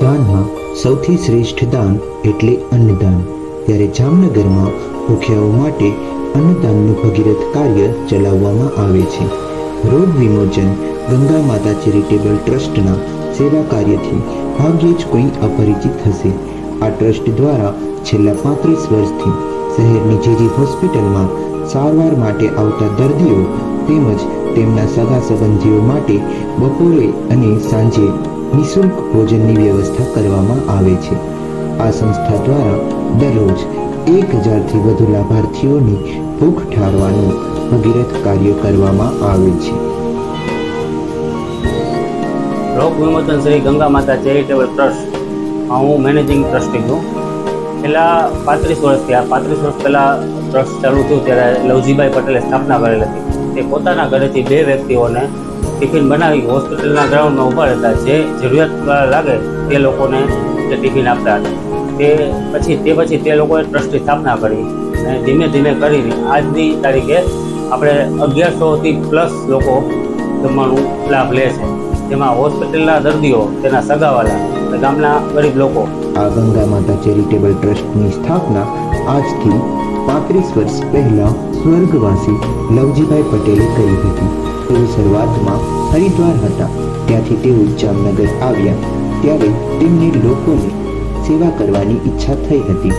દાનમાં સૌથી શ્રેષ્ઠ દાન એટલે અન્નદાન। ત્યારે જામનગરમાં ભૂખ્યાઓ માટે અન્નદાનનું ભગીરથ કાર્ય ચલાવવામાં આવે છે। રોગ વિમોચન ગંગા માતા ચેરિટેબલ ટ્રસ્ટના સેવા કાર્યથી ભાગ્યે જ કોઈ અપરિચિત હશે। આ ટ્રસ્ટ દ્વારા છેલ્લા 35 વર્ષથી શહેરની જેજી હોસ્પિટલમાં સારવાર માટે આવતા દર્દીઓ તેમજ તેમના સગા સંબંધીઓ માટે બપોરે અને સાંજે નિઃશુલ્ક ભોજનની વ્યવસ્થા કરવામાં આવે છે। આ સંસ્થા દ્વારા દરરોજ 1000થી વધુ લાભાર્થીઓની ભૂખ ઠારવાનું ભગીરથ કાર્ય કરવામાં આવે છે। રોગ વિમોચન શ્રી ગંગા માતા ચેરિટેબલ ટ્રસ્ટ હું મેનેજિંગ ટ્રસ્ટી છું। છેલ્લા 35 વર્ષથી 35 વર્ષ પહેલાં ટ્રસ્ટ ચાલુ થયું ત્યારે લવજીભાઈ પટેલે સ્થાપના કરેલ હતી। તે પોતાના ઘરેથી 2 વ્યક્તિઓને ટિફિન બનાવી હોસ્પિટલના ગ્રાઉન્ડમાં ઊભા રહેતા, જે જરૂરિયાત લાગે તે લોકોને તે ટિફિન આપતા હતા। તે પછી તે લોકોએ ટ્રસ્ટની સ્થાપના કરી અને ધીમે ધીમે કરીને આજની તારીખે આપણે 1100થી પ્લસ લોકો જમવાનું લાભ લે છે, જેમાં હોસ્પિટલના દર્દીઓ, તેના સગાવાલા અને ગામના ગરીબ લોકો। આ ગંગા માતા ચેરિટેબલ ટ્રસ્ટની સ્થાપના આજથી 35 વર્ષ પહેલા સ્વર્ગવાસી લવજીભાઈ પટેલે કરી હતી। તેઓ શરૂઆતમાં હરિદ્વાર હતા, ત્યાંથી તેઓ જામનગર આવ્યા ત્યારે તેમને લોકોની સેવા કરવાની ઈચ્છા થઈ હતી,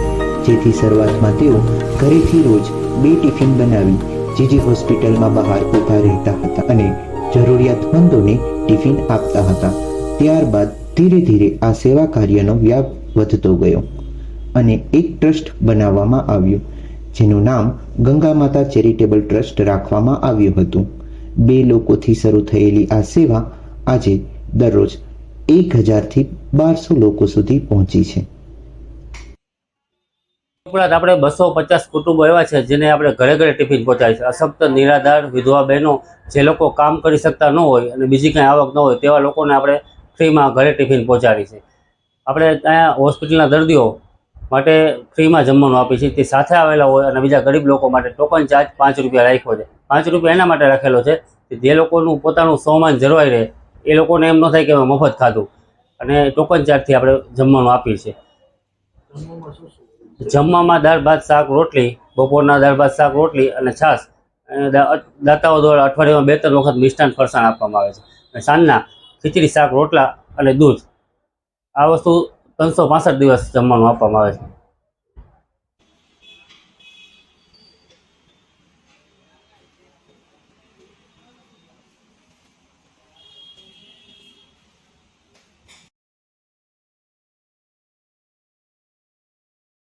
જેથી શરૂઆતમાં તેઓ ઘરેથી રોજ 2 ટિફિન બનાવી જીજી હોસ્પિટલમાં બહાર ઊભા રહેતા હતા અને જરૂરિયાતમંદોને ટિફિન આપતા હતા। ત્યારબાદ ધીરે ધીરે આ સેવા કાર્યનો વ્યાપ વધતો ગયો અને એક ટ્રસ્ટ બનાવવામાં આવ્યું, જેનું નામ ગંગા માતા ચેરિટેબલ ટ્રસ્ટ રાખવામાં આવ્યું હતું। 2 લોકોથી શરૂ થયેલી આ સેવા આજે દરરોજ 1000થી 1200 લોકો સુધી પહોંચી છે। ઉપરાંત આપણે 250 કુટુંબો એવા છે જેને આપણે ઘરે ઘરે ટિફિન પહોંચાડીએ છીએ। અશક્ત, નિરાધાર, વિધવા બહેનો, જે લોકો કામ કરી શકતા ન હોય અને બીજી કંઈ આવક ન હોય તેવા લોકોને આપણે ફ્રીમાં ઘરે ટિફિન પહોંચાડીએ છીએ। આપણે ત્યાં હોસ્પિટલના દર્દીઓ માટે ફ્રીમાં જમવાનું આપીએ છીએ। તે સાથે આવેલા હોય અને બીજા ગરીબ લોકો માટે ટોકન ચાર્જ 5 રૂપિયા રાખ્યો છે। 5 રૂપિયા એના માટે રાખેલો છે કે જે લોકોનું પોતાનું સ્વમાન જળવાઈ રહે, એ લોકોને એમ ન થાય કે અમે મફત ખાધું, અને ટોકન ચાર્જથી આપણે જમવાનું આપીએ છીએ। જમવામાં દાળ ભાત શાક રોટલી, બપોરના દાળ ભાત શાક રોટલી અને છાશ, દાતાઓ દ્વારા અઠવાડિયામાં 2-3 વખત મિષ્ટાન ફરસાણ આપવામાં આવે છે, અને સાંજના ખીચડી શાક રોટલા અને દૂધ। આ વસ્તુ 365 દિવસ જમવાનું આપવામાં આવે છે।